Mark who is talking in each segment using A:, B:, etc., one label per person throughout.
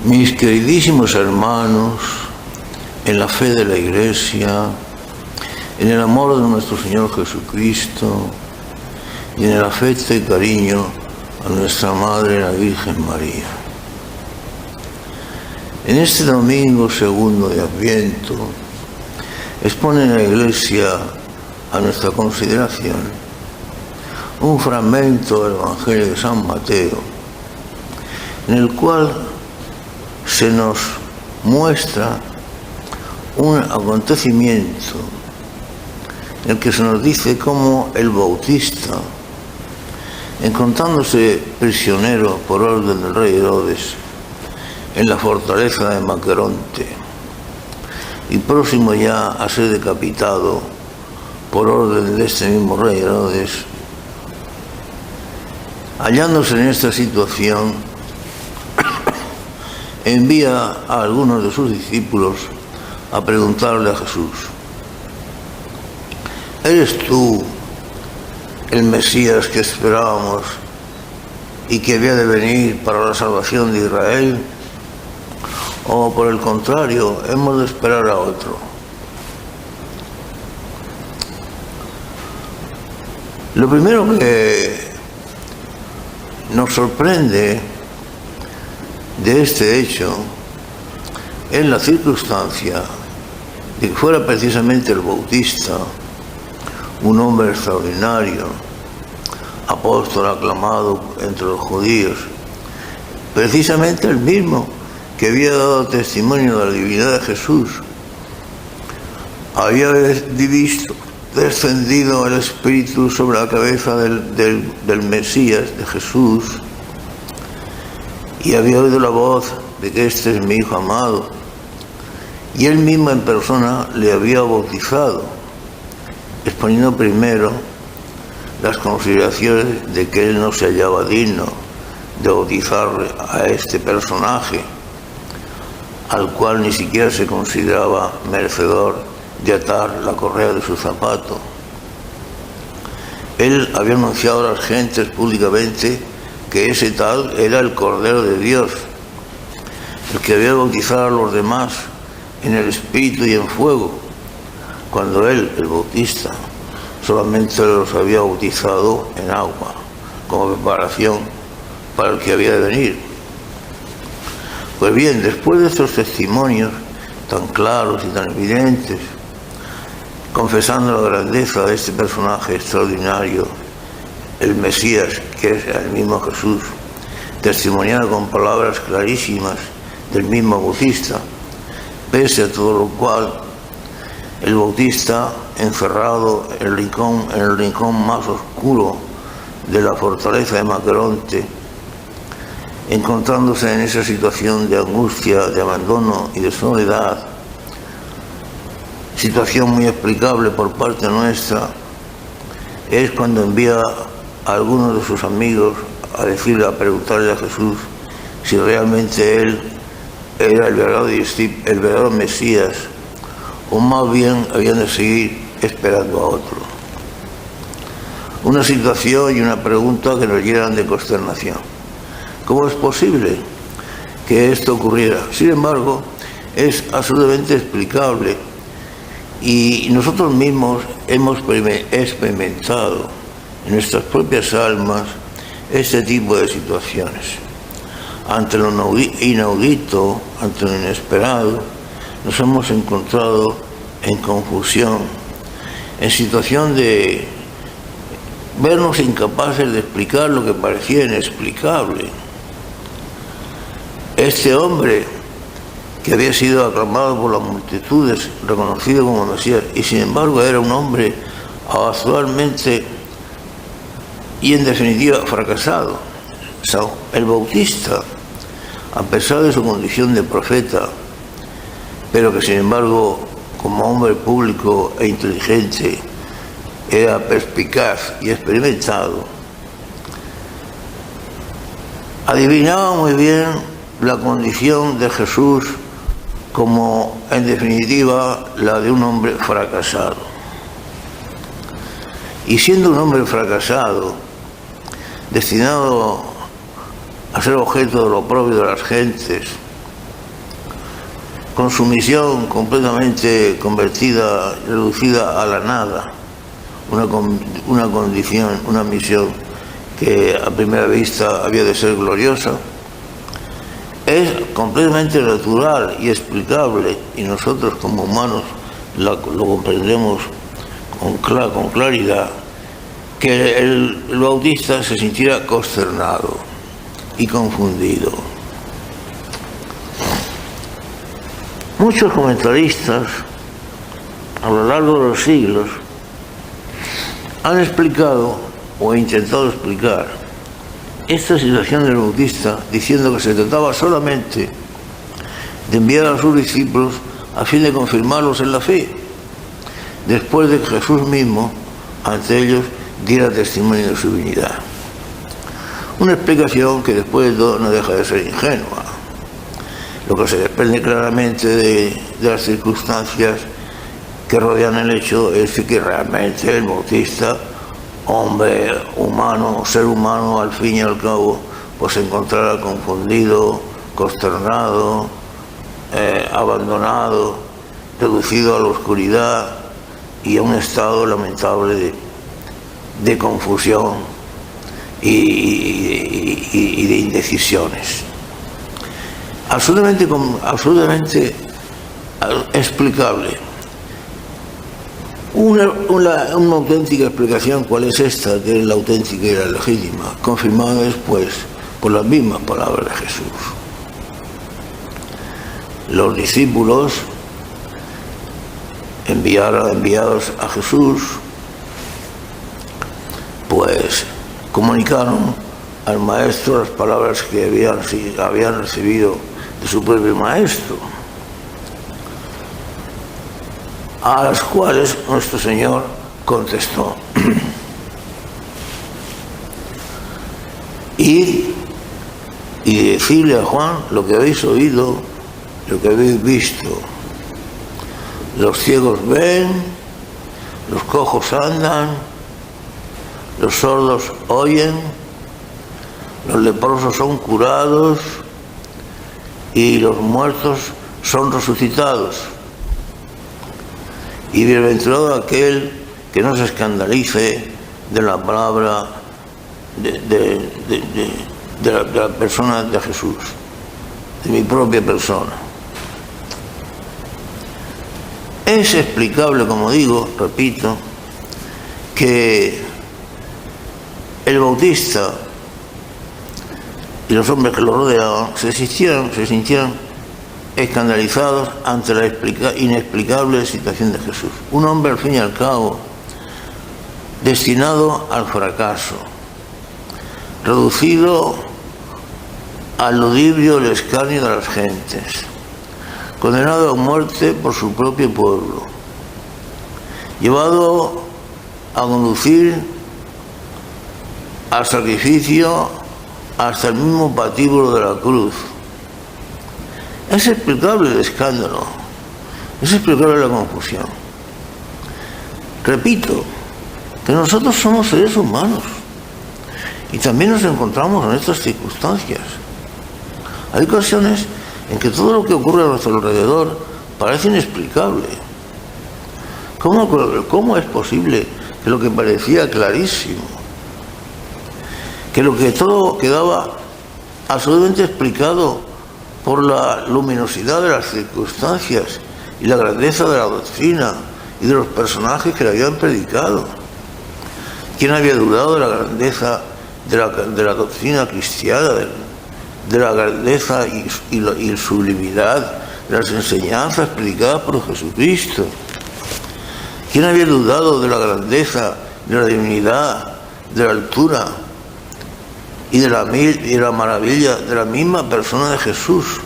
A: Mis queridísimos hermanos, en la fe de la Iglesia, en el amor de nuestro Señor Jesucristo y en el afecto y cariño a nuestra Madre, la Virgen María. En este domingo segundo de Adviento, expone la Iglesia a nuestra consideración un fragmento del Evangelio de San Mateo, en el cual se nos muestra un acontecimiento en el que se nos dice cómo el Bautista, encontrándose prisionero por orden del rey Herodes en la fortaleza de Maqueronte y próximo ya a ser decapitado por orden de este mismo rey Herodes, hallándose en esta situación, envía a algunos de sus discípulos a preguntarle a Jesús: ¿eres tú el Mesías que esperábamos y que había de venir para la salvación de Israel? ¿O por el contrario, hemos de esperar a otro? Lo primero que nos sorprende de este hecho es la circunstancia de que fuera precisamente el Bautista, un hombre extraordinario, apóstol aclamado entre los judíos, precisamente el mismo que había dado testimonio de la divinidad de Jesús, había visto descendido el Espíritu sobre la cabeza del Mesías, de Jesús, y había oído la voz de que este es mi Hijo amado, y él mismo en persona le había bautizado, exponiendo primero las consideraciones de que él no se hallaba digno de bautizarle a este personaje, al cual ni siquiera se consideraba merecedor de atar la correa de su zapato. Él había anunciado a las gentes públicamente que ese tal era el Cordero de Dios, el que había bautizado a los demás en el Espíritu y en fuego, cuando él, el Bautista, solamente los había bautizado en agua, como preparación para el que había de venir. Pues bien, después de estos testimonios tan claros y tan evidentes, confesando la grandeza de este personaje extraordinario, el Mesías, que es el mismo Jesús, testimoniado con palabras clarísimas del mismo Bautista, pese a todo lo cual, el Bautista, encerrado en el rincón más oscuro de la fortaleza de Maqueronte, encontrándose en esa situación de angustia, de abandono y de soledad, situación muy explicable por parte nuestra, es cuando envía a algunos de sus amigos a preguntarle a Jesús si realmente él era el verdadero Mesías, o más bien habían de seguir esperando a otro. Una situación y una pregunta que nos llenan de consternación. ¿Cómo es posible que esto ocurriera? Sin embargo, es absolutamente explicable y nosotros mismos hemos experimentado en nuestras propias almas este tipo de situaciones. Ante lo inaudito, ante lo inesperado, nos hemos encontrado en confusión, en situación de vernos incapaces de explicar lo que parecía inexplicable. Este hombre, que había sido aclamado por las multitudes, reconocido como Mesías, y sin embargo era un hombre actualmente y en definitiva fracasado. El Bautista, a pesar de su condición de profeta, pero que sin embargo como hombre público e inteligente era perspicaz y experimentado, adivinaba muy bien la condición de Jesús como en definitiva la de un hombre fracasado. Y siendo un hombre fracasado, destinado a ser objeto de lo propio de las gentes, con su misión completamente convertida, reducida a la nada, una condición, una misión que a primera vista había de ser gloriosa, es completamente natural y explicable, y nosotros como humanos lo comprendemos con claridad, que el Bautista se sintiera consternado y confundido. Muchos comentaristas a lo largo de los siglos han explicado o intentado explicar esta situación del Bautista diciendo que se trataba solamente de enviar a sus discípulos a fin de confirmarlos en la fe, después de que Jesús mismo ante ellos diera testimonio de su divinidad. Una explicación que después de todo no deja de ser ingenua. Lo que se desprende claramente de las circunstancias que rodean el hecho es que realmente el Bautista, hombre humano, ser humano al fin y al cabo, pues se encontrara confundido, consternado, abandonado, reducido a la oscuridad y a un estado lamentable de confusión y de indecisiones. Absolutamente explicable. Una auténtica explicación, ¿cuál es esta? Que es la auténtica y la legítima, confirmada después por las mismas palabras de Jesús. Los discípulos enviados a Jesús, pues comunicaron al maestro las palabras que habían recibido de su propio maestro, a las cuales nuestro Señor contestó: id y decirle a Juan lo que habéis oído, lo que habéis visto. Los ciegos ven, los cojos andan, los sordos oyen, los leprosos son curados y los muertos son resucitados. Y bienaventurado aquel que no se escandalice de la palabra de la persona de Jesús, de mi propia persona. Es explicable, como digo, repito, que el Bautista y los hombres que lo rodeaban se sintieran escandalizados ante la inexplicable situación de Jesús. Un hombre, al fin y al cabo, destinado al fracaso, reducido al ludibrio el escarnio de las gentes, condenado a muerte por su propio pueblo, llevado a conducir al sacrificio hasta el mismo patíbulo de la cruz. Es explicable el escándalo, es explicable la confusión. Repito, que nosotros somos seres humanos y también nos encontramos en estas circunstancias. Hay ocasiones en que todo lo que ocurre a nuestro alrededor parece inexplicable. ¿Cómo es posible que lo que parecía clarísimo, que lo que todo quedaba absolutamente explicado por la luminosidad de las circunstancias y la grandeza de la doctrina y de los personajes que le habían predicado? ¿Quién había dudado de la grandeza de la doctrina cristiana, de la grandeza y sublimidad de las enseñanzas predicadas por Jesucristo? ¿Quién había dudado de la grandeza, de la divinidad, de la altura y de la maravilla de la misma persona de Jesús?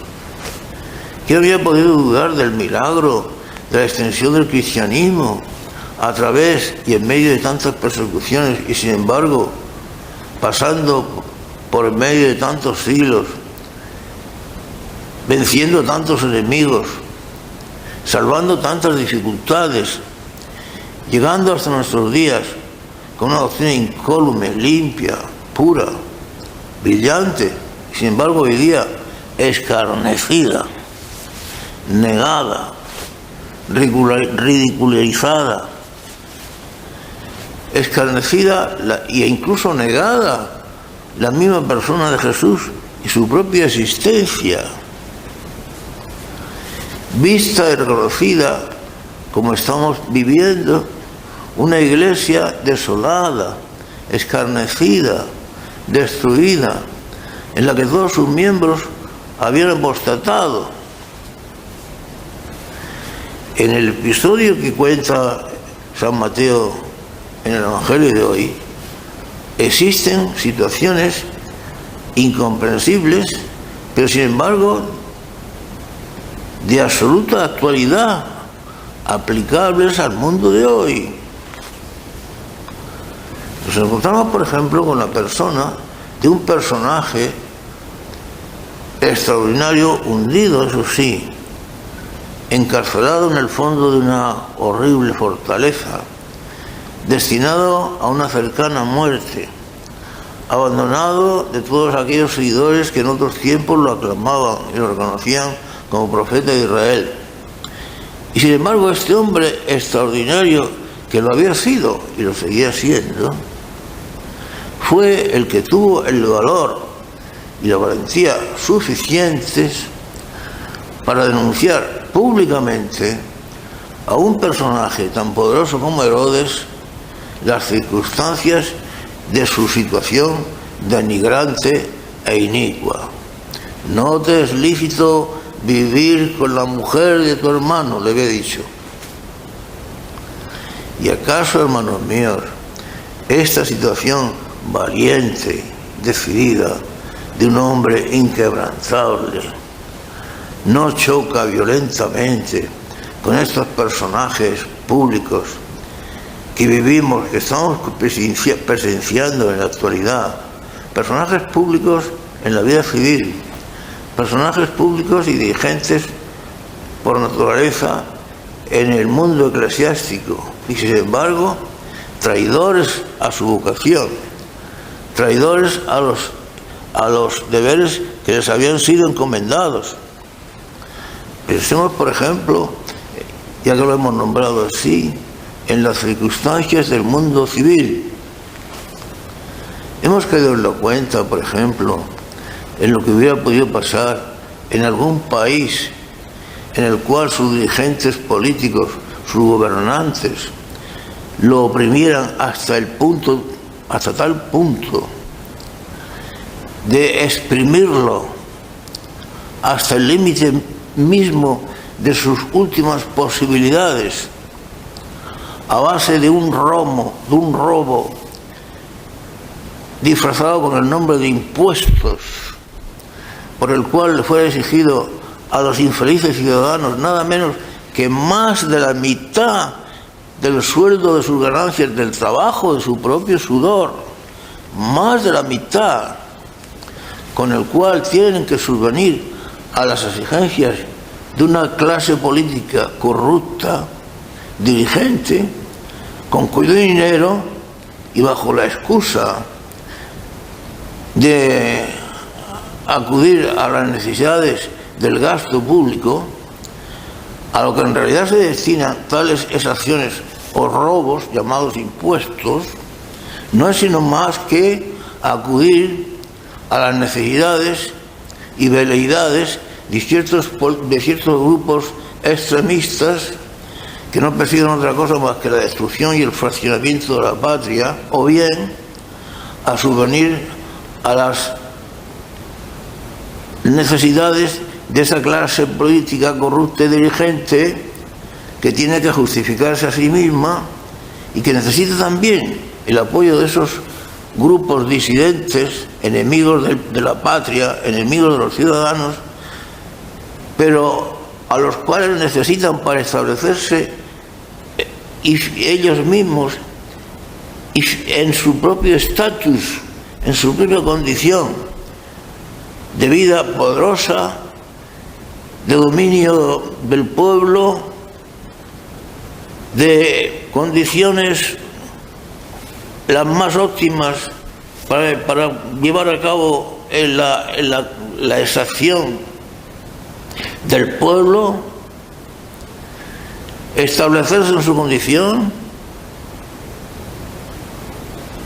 A: ¿Quién había podido dudar del milagro, de la extensión del cristianismo a través y en medio de tantas persecuciones y, sin embargo, pasando por en medio de tantos siglos, venciendo tantos enemigos, salvando tantas dificultades, llegando hasta nuestros días con una doctrina incólume, limpia, pura, brillante, sin embargo hoy día escarnecida negada, ridiculizada, escarnecida e incluso negada la misma persona de Jesús y su propia existencia, vista y reconocida como estamos viviendo una iglesia desolada, escarnecida, destruida, en la que todos sus miembros habían apostatado. En el episodio que cuenta San Mateo en el Evangelio de hoy, existen situaciones incomprensibles, pero sin embargo de absoluta actualidad, aplicables al mundo de hoy. Nos encontramos, por ejemplo, con la persona de un personaje extraordinario, hundido, eso sí, encarcelado en el fondo de una horrible fortaleza, destinado a una cercana muerte, abandonado de todos aquellos seguidores que en otros tiempos lo aclamaban y lo reconocían como profeta de Israel. Y sin embargo, este hombre extraordinario, que lo había sido y lo seguía siendo, fue el que tuvo el valor y la valentía suficientes para denunciar públicamente a un personaje tan poderoso como Herodes las circunstancias de su situación denigrante e inicua. No te es lícito vivir con la mujer de tu hermano, le había dicho. ¿Y acaso, hermanos míos, esta situación valiente, decidida, de un hombre inquebrantable, no choca violentamente con estos personajes públicos que vivimos, que estamos presenciando en la actualidad? Personajes públicos en la vida civil, personajes públicos y dirigentes por naturaleza en el mundo eclesiástico, y sin embargo traidores a su vocación, traidores a los deberes que les habían sido encomendados. Pensemos, por ejemplo, ya que lo hemos nombrado así, en las circunstancias del mundo civil. Hemos caído en la cuenta, por ejemplo, en lo que hubiera podido pasar en algún país en el cual sus dirigentes políticos, sus gobernantes, lo oprimieran hasta tal punto de exprimirlo hasta el límite mismo de sus últimas posibilidades, a base de un robo disfrazado con el nombre de impuestos, por el cual le fuera exigido a los infelices ciudadanos nada menos que más de la mitad del sueldo de sus ganancias del trabajo, de su propio sudor, más de la mitad, con el cual tienen que subvenir a las exigencias de una clase política corrupta, dirigente, con cuyo dinero y bajo la excusa de acudir a las necesidades del gasto público, a lo que en realidad se destinan tales exacciones o robos llamados impuestos, no es sino más que acudir a las necesidades y veleidades de ciertos grupos extremistas que no persiguen otra cosa más que la destrucción y el fraccionamiento de la patria, o bien a subvenir a las necesidades de esa clase política corrupta y dirigente que tiene que justificarse a sí misma y que necesita también el apoyo de esos grupos disidentes, enemigos de la patria, enemigos de los ciudadanos, pero a los cuales necesitan para establecerse y ellos mismos y en su propio estatus, en su propia condición de vida poderosa, de dominio del pueblo, de condiciones las más óptimas para llevar a cabo la exacción del pueblo, establecerse en su condición.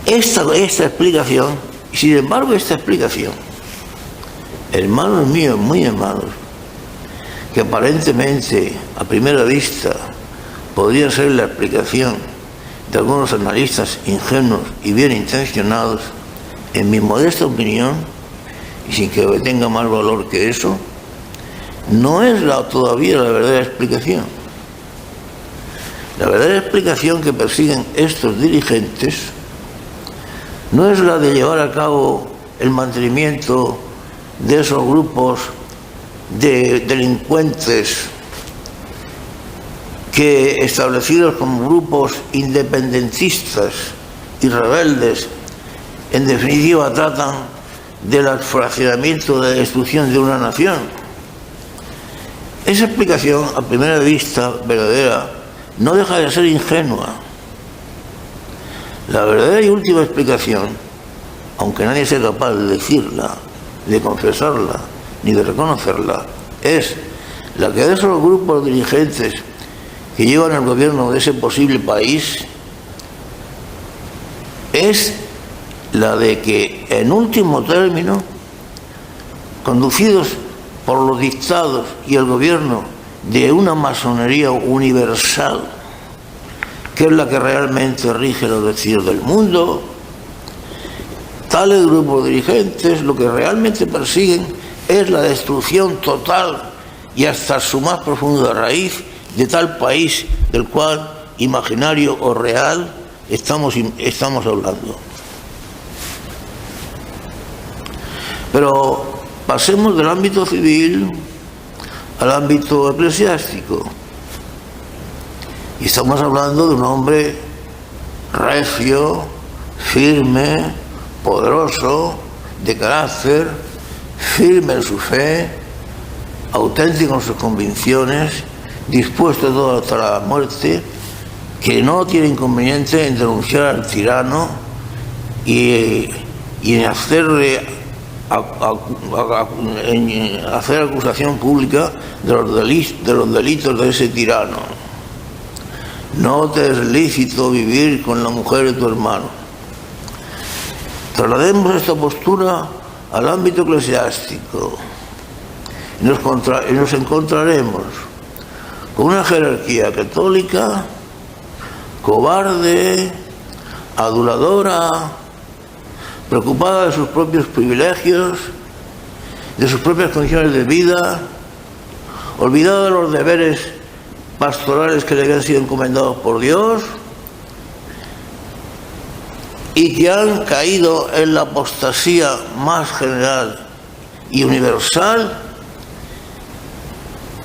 A: Esta explicación, sin embargo, esta explicación, hermanos míos, muy hermanos, que aparentemente, a primera vista, podría ser la explicación de algunos analistas ingenuos y bien intencionados, en mi modesta opinión, y sin que tenga más valor que eso, no es todavía la verdadera explicación. La verdadera explicación que persiguen estos dirigentes no es la de llevar a cabo el mantenimiento de esos grupos de delincuentes que, establecidos como grupos independentistas y rebeldes, en definitiva tratan del fraccionamiento, de la destrucción de una nación. Esa explicación, a primera vista verdadera, no deja de ser ingenua. La verdadera y última explicación, aunque nadie sea capaz de decirla, de confesarla, ni de reconocerla, es la que de esos grupos dirigentes que llevan el gobierno de ese posible país, es la de que, en último término, conducidos por los dictados y el gobierno de una masonería universal, que es la que realmente rige los destinos del mundo, tales grupos dirigentes lo que realmente persiguen es la destrucción total y hasta su más profunda raíz de tal país del cual, imaginario o real, estamos hablando. Pero pasemos del ámbito civil al ámbito eclesiástico. Y estamos hablando de un hombre recio, firme, poderoso, de carácter, firme en su fe, auténtico en sus convicciones, dispuesto a todo hasta la muerte, que no tiene inconveniente en denunciar al tirano y en hacerle hacer acusación pública de los delitos de ese tirano. No te es lícito vivir con la mujer de tu hermano. Traslademos esta postura al ámbito eclesiástico y nos encontraremos con una jerarquía católica cobarde, aduladora, preocupada de sus propios privilegios, de sus propias condiciones de vida, olvidada de los deberes pastorales que le habían sido encomendados por Dios, y que han caído en la apostasía más general y universal,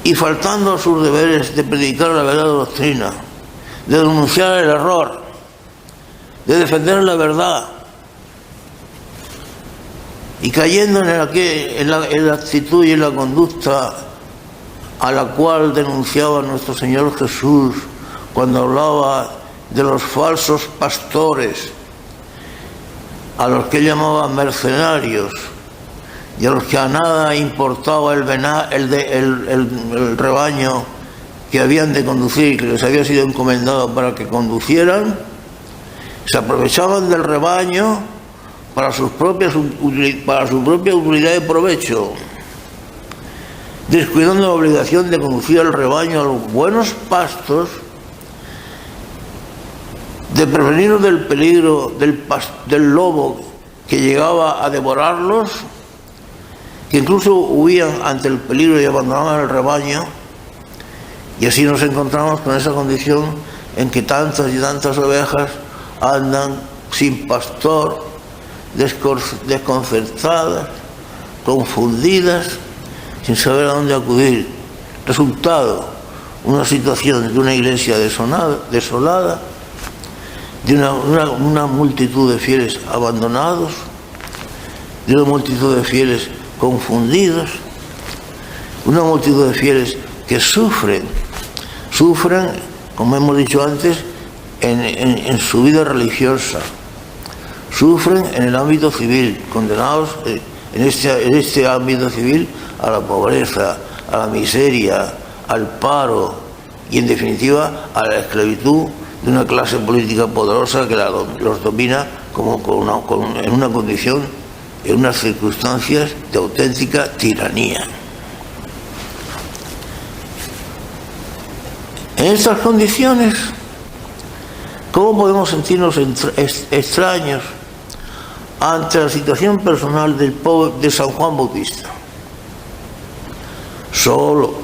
A: y faltando a sus deberes de predicar la verdadera doctrina, de denunciar el error, de defender la verdad, y cayendo en la actitud y en la conducta a la cual denunciaba nuestro Señor Jesús cuando hablaba de los falsos pastores, a los que llamaban mercenarios y a los que a nada importaba el rebaño que habían de conducir, que les había sido encomendado para que conducieran. Se aprovechaban del rebaño para su propia utilidad y provecho, descuidando la obligación de conducir al rebaño a los buenos pastos, de prevenirlos del peligro del lobo que llegaba a devorarlos, que incluso huían ante el peligro y abandonaban el rebaño. Y así nos encontramos con esa condición en que tantas y tantas ovejas andan sin pastor, desconcertadas, confundidas, sin saber a dónde acudir. Resultado, una situación de una iglesia desolada, de una multitud de fieles abandonados, de una multitud de fieles confundidos, una multitud de fieles que sufren, como hemos dicho antes, en su vida religiosa, sufren en el ámbito civil, condenados en este ámbito civil a la pobreza, a la miseria, al paro, y en definitiva a la esclavitud de una clase política poderosa que los domina en una condición, en unas circunstancias de auténtica tiranía. En estas condiciones, ¿cómo podemos sentirnos extraños ante la situación personal del pobre de San Juan Bautista? Solo,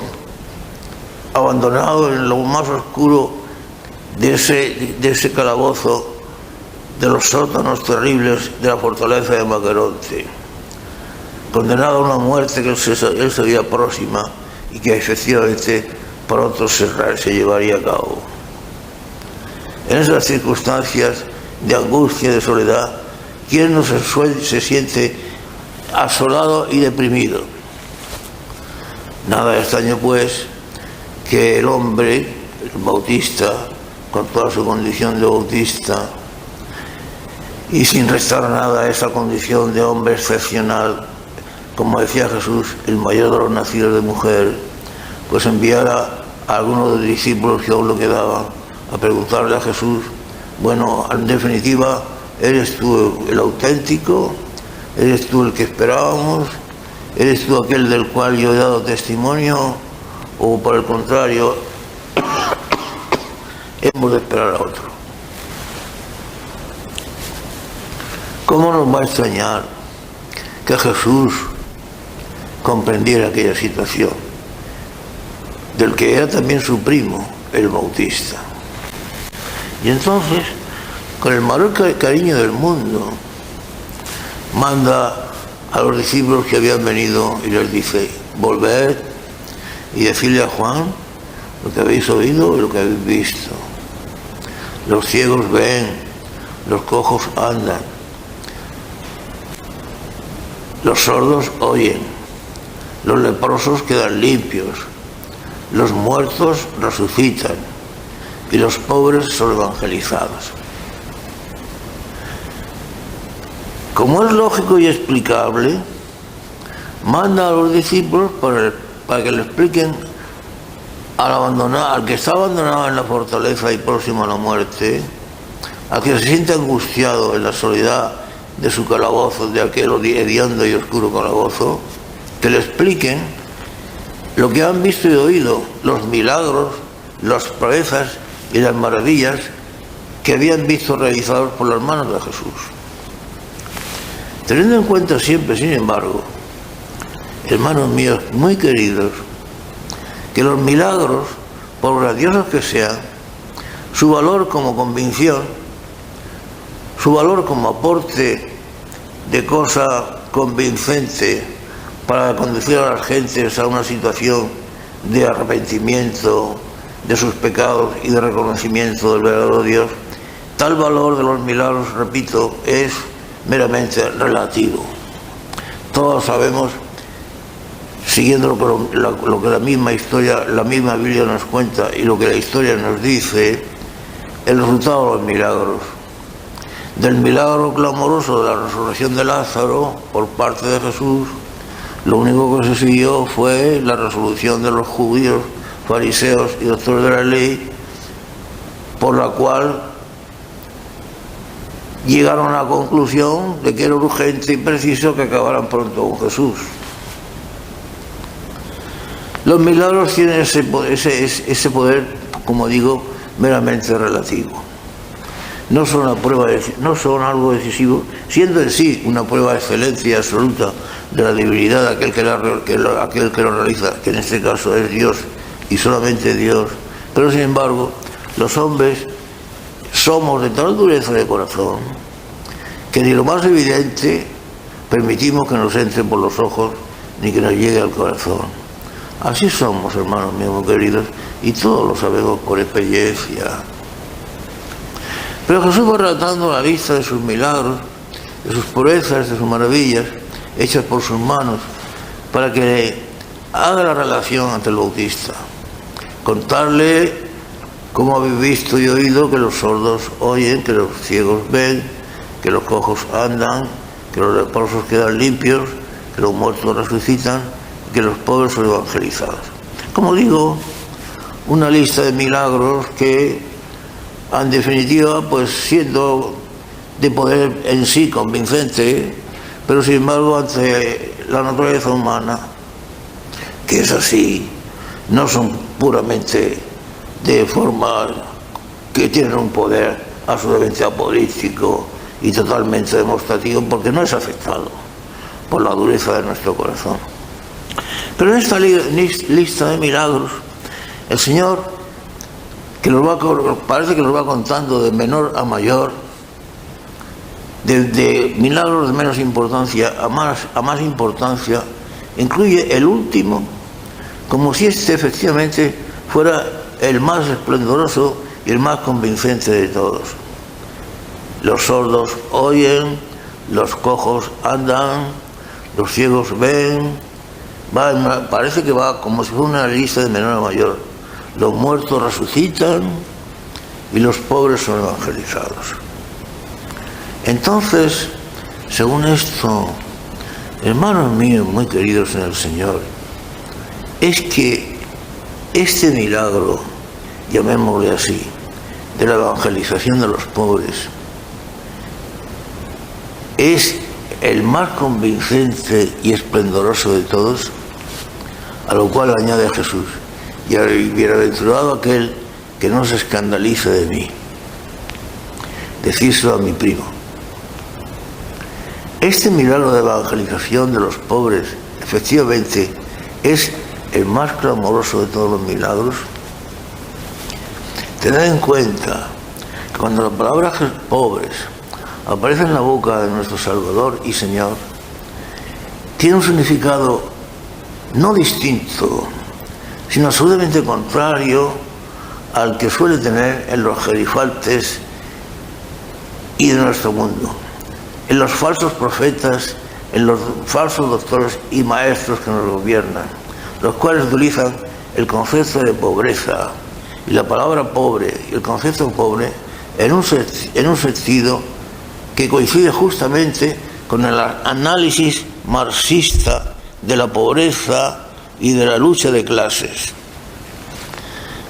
A: abandonado en lo más oscuro de ese calabozo, de los sótanos terribles de la fortaleza de Maqueronte, condenado a una muerte que él sabía próxima y que efectivamente pronto se llevaría a cabo. En esas circunstancias de angustia, de soledad, ¿quién no se siente asolado y deprimido? Nada extraño, pues, que el hombre, el bautista, con toda su condición de bautista, y sin restar nada a esa condición de hombre excepcional, como decía Jesús, el mayor de los nacidos de mujer, pues enviara a algunos de los discípulos que aún lo quedaban a preguntarle a Jesús: bueno, en definitiva, ¿eres tú el auténtico? ¿Eres tú el que esperábamos? ¿Eres tú aquel del cual yo he dado testimonio? ¿O por el contrario, hemos de esperar a otro? ¿Cómo nos va a extrañar que Jesús comprendiera aquella situación, del que era también su primo, el Bautista? Y entonces, con el mayor cariño del mundo, manda a los discípulos que habían venido y les dice: volved y decirle a Juan lo que habéis oído y lo que habéis visto. Los ciegos ven, los cojos andan, los sordos oyen, los leprosos quedan limpios, los muertos resucitan y los pobres son evangelizados. Como es lógico y explicable, manda a los discípulos para que le expliquen al que está abandonado en la fortaleza y próximo a la muerte, al que se siente angustiado en la soledad de su calabozo, de aquel hediondo y oscuro calabozo, que le expliquen lo que han visto y oído, los milagros, las proezas y las maravillas que habían visto realizados por las manos de Jesús. Teniendo en cuenta siempre, sin embargo, hermanos míos muy queridos, que los milagros, por grandiosos que sean, su valor como convicción, su valor como aporte de cosa convincente para conducir a las gentes a una situación de arrepentimiento de sus pecados y de reconocimiento del verdadero Dios, tal valor de los milagros, repito, es meramente relativo. Todos sabemos, siguiendo lo que la misma historia, la misma Biblia nos cuenta y lo que la historia nos dice, el resultado de los milagros. Del milagro clamoroso de la resurrección de Lázaro por parte de Jesús, lo único que se siguió fue la resolución de los judíos, fariseos y doctores de la ley, por la cual llegaron a la conclusión de que era urgente y preciso que acabaran pronto con Jesús. Los milagros tienen ese poder, como digo, meramente relativo. No son no son algo decisivo, siendo en sí una prueba de excelencia absoluta de la divinidad de aquel que lo realiza, que en este caso es Dios y solamente Dios. Pero sin embargo, los hombres somos de tal dureza de corazón que ni lo más evidente permitimos que nos entre por los ojos ni que nos llegue al corazón. Así somos, hermanos míos muy queridos, y todos lo sabemos por experiencia. Pero Jesús va relatando la lista de sus milagros, de sus proezas, de sus maravillas, hechas por sus manos, para que haga la relación ante el Bautista. Contarle cómo habéis visto y oído que los sordos oyen, que los ciegos ven, que los cojos andan, que los leprosos quedan limpios, que los muertos resucitan, que los pobres son evangelizados. Como digo, una lista de milagros que, en definitiva, pues siendo de poder en sí convincente, pero sin embargo ante la naturaleza humana, que es así, no son puramente de forma que tienen un poder absolutamente apodístico y totalmente demostrativo, porque no es afectado por la dureza de nuestro corazón. Pero en esta lista de milagros, el Señor, parece que los va contando de menor a mayor, de milagros de menos importancia a más importancia, incluye el último, como si este efectivamente fuera el más esplendoroso y el más convincente de todos. Los sordos oyen, los cojos andan, los ciegos ven, parece que va como si fuera una lista de menor a mayor. Los muertos resucitan y los pobres son evangelizados. Entonces, según esto, hermanos míos muy queridos en el Señor, es que este milagro, llamémosle así, de la evangelización de los pobres, es el más convincente y esplendoroso de todos, a lo cual añade Jesús: y bienaventurado aquel que no se escandalice de mí. Decírselo a mi primo. Este milagro de evangelización de los pobres, efectivamente, es el más clamoroso de todos los milagros. Tened en cuenta que cuando la palabra pobres aparece en la boca de nuestro Salvador y Señor, tiene un significado no distinto, sino absolutamente contrario al que suele tener en los gerifaltes y de nuestro mundo, en los falsos profetas, en los falsos doctores y maestros que nos gobiernan, los cuales utilizan el concepto de pobreza y la palabra pobre y el concepto pobre en un sentido que coincide justamente con el análisis marxista de la pobreza y de la lucha de clases.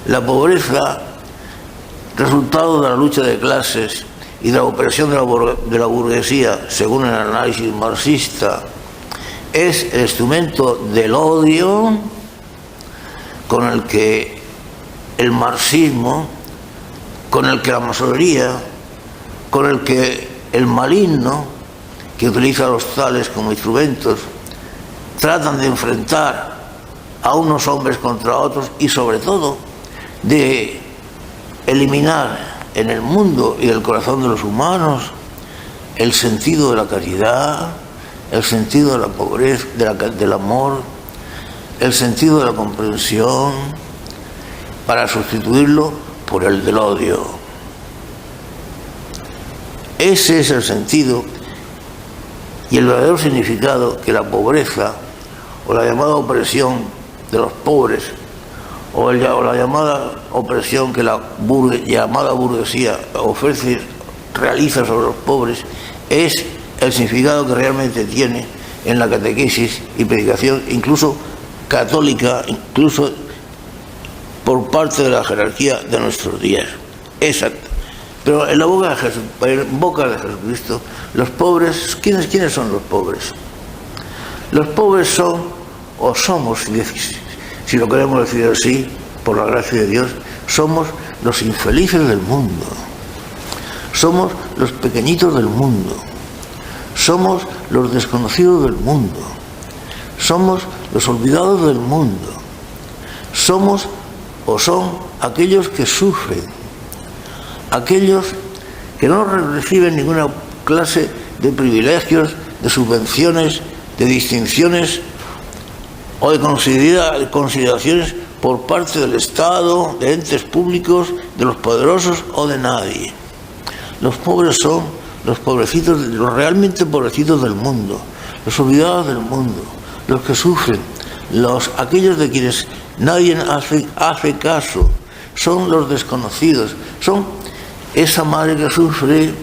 A: La pobreza, resultado de la lucha de clases y de la opresión de la burguesía, según el análisis marxista, es el instrumento del odio con el que el marxismo, con el que la masonería, con el que el maligno, que utiliza los tales como instrumentos, tratan de enfrentar a unos hombres contra otros y sobre todo de eliminar en el mundo y el corazón de los humanos el sentido de la caridad, el sentido de la pobreza, del amor, el sentido de la comprensión, para sustituirlo por el del odio. Ese es el sentido y el verdadero significado que la pobreza o la llamada opresión de los pobres o la llamada opresión que la llamada burguesía realiza sobre los pobres es el significado que realmente tiene en la catequesis y predicación, incluso católica, incluso por parte de la jerarquía de nuestros días. Exacto. Pero en la boca de Jesucristo, los pobres, ¿quiénes son los pobres? Los pobres son, o somos, si lo queremos decir así, por la gracia de Dios, somos los infelices del mundo. Somos los pequeñitos del mundo. Somos los desconocidos del mundo. Somos los olvidados del mundo. Somos o son aquellos que sufren, aquellos que no reciben ninguna clase de privilegios, de subvenciones, de distinciones o de consideraciones por parte del Estado, de entes públicos, de los poderosos o de nadie. Los pobres son los pobrecitos, los realmente pobrecitos del mundo, los olvidados del mundo, los que sufren, aquellos de quienes nadie hace caso, son los desconocidos, son esa madre que sufre,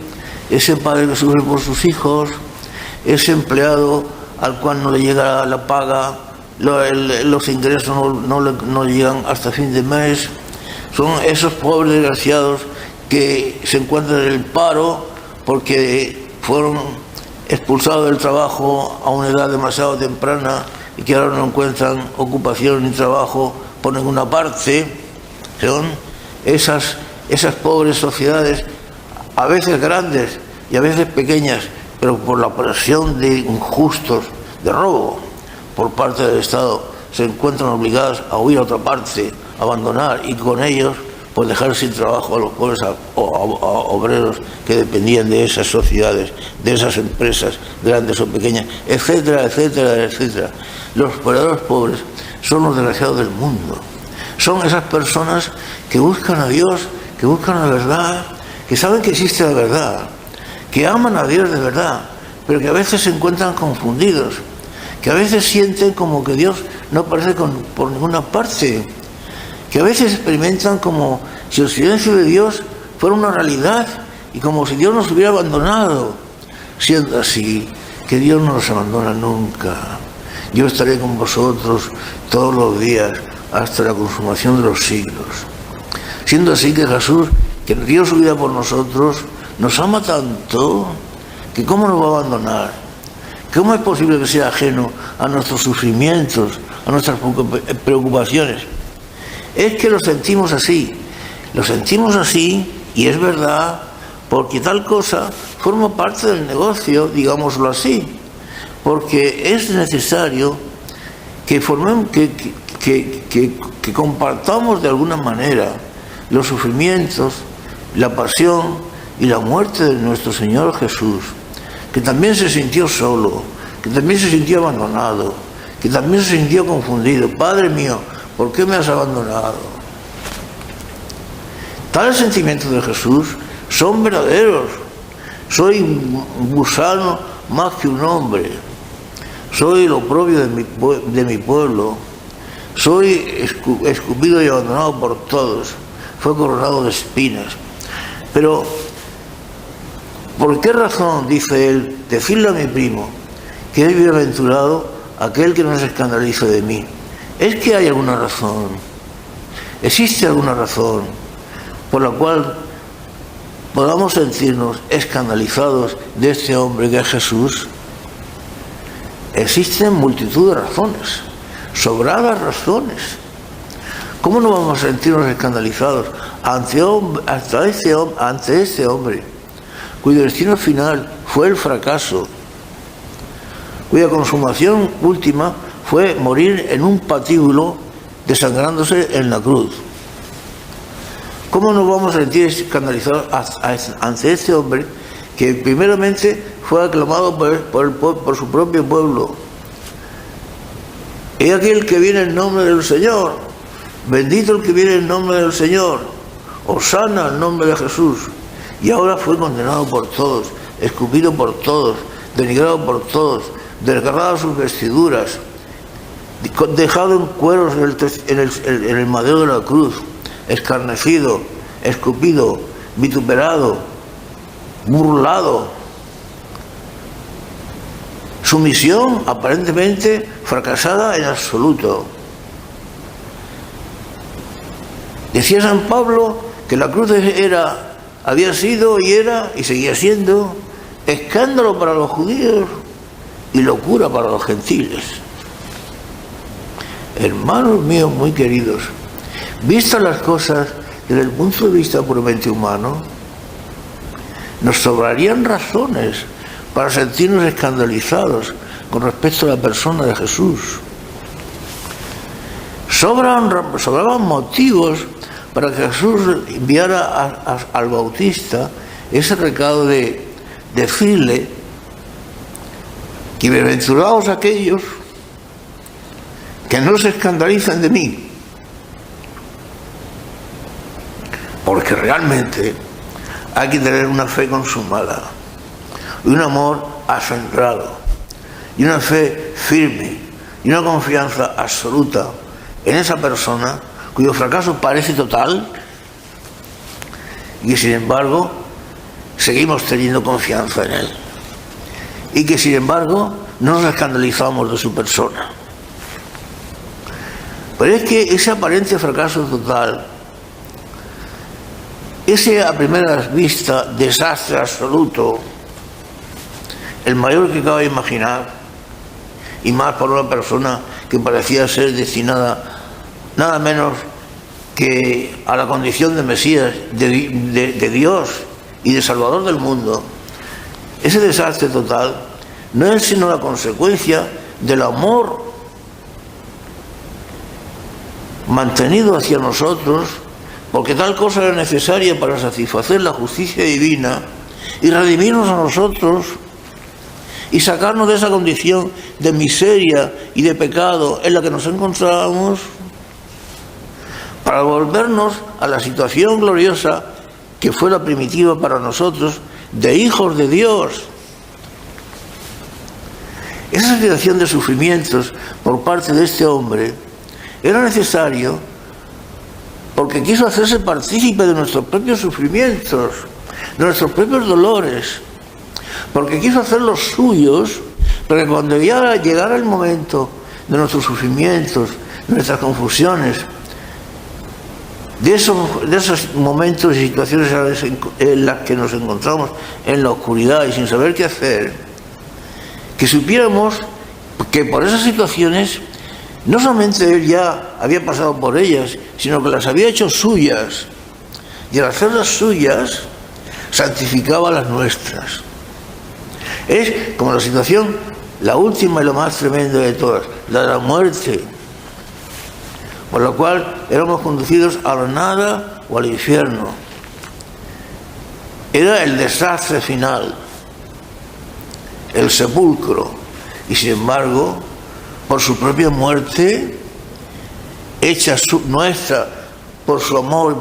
A: ese padre que sufre por sus hijos, ese empleado al cual no le llega la paga, los ingresos no llegan hasta fin de mes, son esos pobres desgraciados que se encuentran en el paro porque fueron expulsados del trabajo a una edad demasiado temprana y que ahora no encuentran ocupación ni trabajo por ninguna parte. Son esas pobres sociedades, a veces grandes y a veces pequeñas, pero por la presión de injustos, de robo por parte del Estado, se encuentran obligadas a huir a otra parte, a abandonar, y con ellos pues dejar sin trabajo a los pobres obreros que dependían de esas sociedades, de esas empresas grandes o pequeñas, etcétera, etcétera, etcétera. Los operadores pobres son los desgraciados del mundo. Son esas personas que buscan a Dios, que buscan la verdad, que saben que existe la verdad, que aman a Dios de verdad, pero que a veces se encuentran confundidos, que a veces sienten como que Dios no aparece por ninguna parte, que a veces experimentan como si el silencio de Dios fuera una realidad y como si Dios nos hubiera abandonado. Siendo así, que Dios no nos abandona nunca. Yo estaré con vosotros todos los días hasta la consumación de los siglos. Siendo así que Jesús, que dio su vida por nosotros, nos ama tanto que ¿cómo nos va a abandonar? ¿Cómo es posible que sea ajeno a nuestros sufrimientos, a nuestras preocupaciones? Es que lo sentimos así y es verdad, porque tal cosa forma parte del negocio, digámoslo así, porque es necesario que compartamos de alguna manera los sufrimientos, la pasión y la muerte de nuestro Señor Jesús, que también se sintió solo, que también se sintió abandonado, que también se sintió confundido. Padre mío, ¿por qué me has abandonado? Tales sentimientos de Jesús son verdaderos. Soy un gusano más que un hombre. Soy lo propio de mi pueblo. Soy escupido y abandonado por todos. Fue coronado de espinas. Pero, ¿por qué razón, dice él, decirle a mi primo que es bienaventurado aquel que no se escandalice de mí? ¿Es que hay alguna razón? ¿Existe alguna razón por la cual podamos sentirnos escandalizados de este hombre que es Jesús? Existen multitud de razones, sobradas razones. ¿Cómo no vamos a sentirnos escandalizados ante este hombre, cuyo destino final fue el fracaso, cuya consumación última fue morir en un patíbulo desangrándose en la cruz? ¿Cómo nos vamos a sentir escandalizados ante este hombre que primeramente fue aclamado por su propio pueblo? He aquí el que viene en nombre del Señor, bendito el que viene en nombre del Señor, hosana el nombre de Jesús. Y ahora fue condenado por todos, escupido por todos, denigrado por todos, desgarrado sus vestiduras, dejado en cueros en el madero de la cruz, escarnecido, escupido, vituperado, burlado. Su misión aparentemente fracasada en absoluto. Decía San Pablo que la cruz había sido y era y seguía siendo escándalo para los judíos y locura para los gentiles. Hermanos míos muy queridos, vistas las cosas desde el punto de vista puramente humano, nos sobrarían razones para sentirnos escandalizados con respecto a la persona de Jesús. Sobraban motivos para que Jesús enviara al Bautista ese recado de decirle que bienaventurados aquellos que no se escandalizan de mí, porque realmente hay que tener una fe consumada y un amor acendrado y una fe firme y una confianza absoluta en esa persona cuyo fracaso parece total y que sin embargo seguimos teniendo confianza en él y que sin embargo no nos escandalizamos de su persona. Pero es que ese aparente fracaso total ese a primera vista desastre absoluto, el mayor que cabe imaginar, y más por una persona que parecía ser destinada nada menos que a la condición de Mesías, de Dios y de Salvador del mundo. Ese desastre total no es sino la consecuencia del amor mantenido hacia nosotros, porque tal cosa era necesaria para satisfacer la justicia divina y redimirnos a nosotros y sacarnos de esa condición de miseria y de pecado en la que nos encontrábamos, para volvernos a la situación gloriosa que fue la primitiva para nosotros, de hijos de Dios. Esa situación de sufrimientos por parte de este hombre era necesario porque quiso hacerse partícipe de nuestros propios sufrimientos, de nuestros propios dolores, porque quiso hacerlos suyos, para que cuando ya llegara el momento de nuestros sufrimientos, de nuestras confusiones, de esos momentos y situaciones en las que nos encontramos en la oscuridad y sin saber qué hacer, que supiéramos que por esas situaciones no solamente él ya había pasado por ellas, sino que las había hecho suyas, y al hacerlas suyas santificaba las nuestras. Es como la situación, la última y la más tremenda de todas, la de la muerte, por la cual éramos conducidos a la nada o al infierno. Era el desastre final, el sepulcro, y sin embargo, por su propia muerte, hecha nuestra por su amor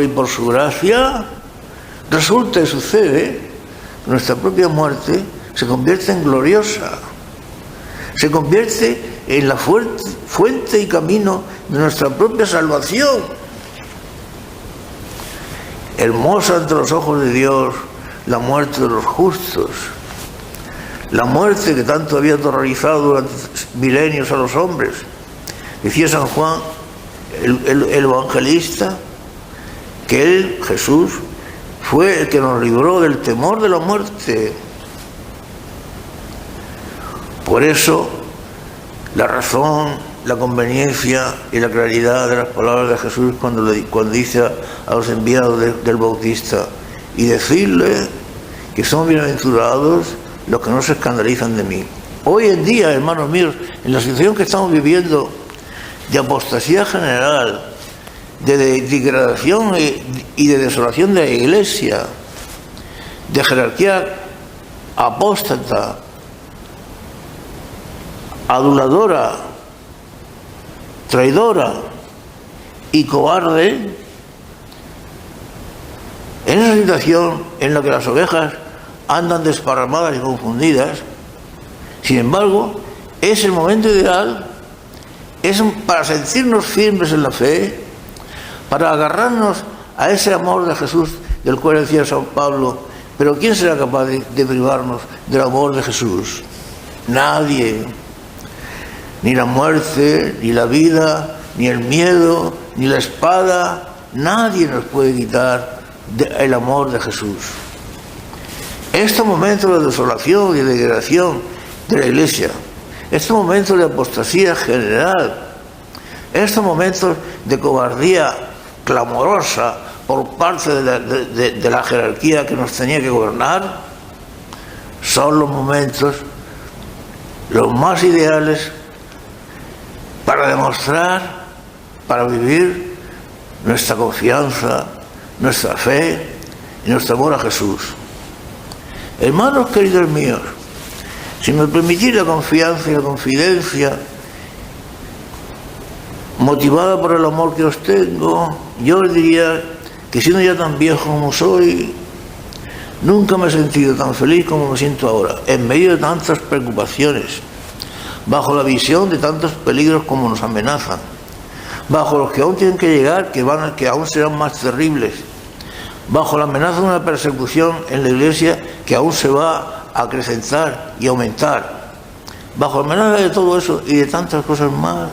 A: y por su gracia, resulta y sucede que nuestra propia muerte se convierte en gloriosa, se convierte en la fuente y camino de nuestra propia salvación. Hermosa ante los ojos de Dios la muerte de los justos, la muerte que tanto había aterrorizado durante milenios a los hombres. Decía San Juan, el evangelista, que él, Jesús, fue el que nos libró del temor de la muerte. Por eso, la razón, la conveniencia y la claridad de las palabras de Jesús cuando dice a los enviados del Bautista, y decirle que son bienaventurados los que no se escandalizan de mí. Hoy en día, hermanos míos, en la situación que estamos viviendo de apostasía general, de degradación y de desolación de la Iglesia, de jerarquía apóstata, aduladora, traidora y cobarde, en esa situación en la que las ovejas andan desparramadas y confundidas, sin embargo, es el momento ideal, es para sentirnos firmes en la fe, para agarrarnos a ese amor de Jesús del cual decía San Pablo, pero ¿quién será capaz de privarnos del amor de Jesús? Nadie. Ni la muerte, ni la vida, ni el miedo, ni la espada, nadie nos puede quitar el amor de Jesús. Estos momentos de desolación y de degradación de la Iglesia, estos momentos de apostasía general, estos momentos de cobardía clamorosa por parte de la jerarquía que nos tenía que gobernar, son los momentos los más ideales para demostrar, para vivir nuestra confianza, nuestra fe y nuestro amor a Jesús. Hermanos queridos míos, si me permitís la confianza y la confidencia motivada por el amor que os tengo, yo os diría que siendo ya tan viejo como soy, nunca me he sentido tan feliz como me siento ahora, en medio de tantas preocupaciones, bajo la visión de tantos peligros como nos amenazan, bajo los que aún tienen que llegar, que aún serán más terribles, bajo la amenaza de una persecución en la Iglesia que aún se va a acrecentar y aumentar, bajo la amenaza de todo eso y de tantas cosas más.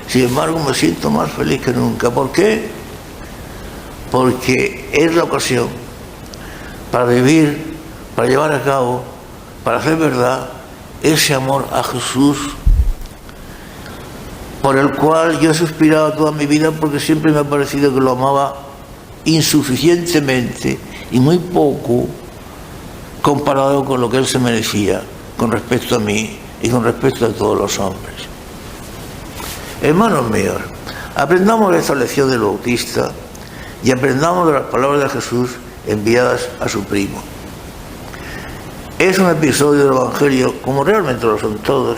A: Sin embargo, me siento más feliz que nunca. ¿Por qué? porque es la ocasión para vivir, para llevar a cabo, para hacer verdad ese amor a Jesús por el cual yo he suspirado toda mi vida, porque siempre me ha parecido que lo amaba insuficientemente y muy poco comparado con lo que él se merecía con respecto a mí y con respecto a todos los hombres. Hermanos míos, aprendamos de esta lección del Bautista y aprendamos de las palabras de Jesús enviadas a su primo. Es un episodio del Evangelio, como realmente lo son todos,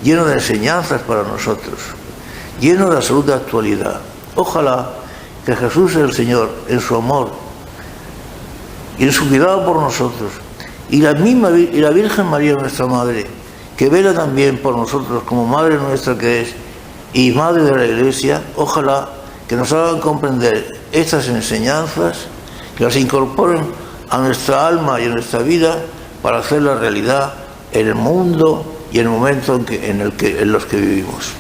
A: lleno de enseñanzas para nosotros, lleno de absoluta actualidad. Ojalá que Jesús el Señor, en su amor y en su cuidado por nosotros, y la Virgen María, nuestra Madre, que vela también por nosotros como Madre nuestra que es y Madre de la Iglesia, ojalá que nos hagan comprender estas enseñanzas, que las incorporen a nuestra alma y a nuestra vida para hacer la realidad en el mundo y en el momento en los que vivimos.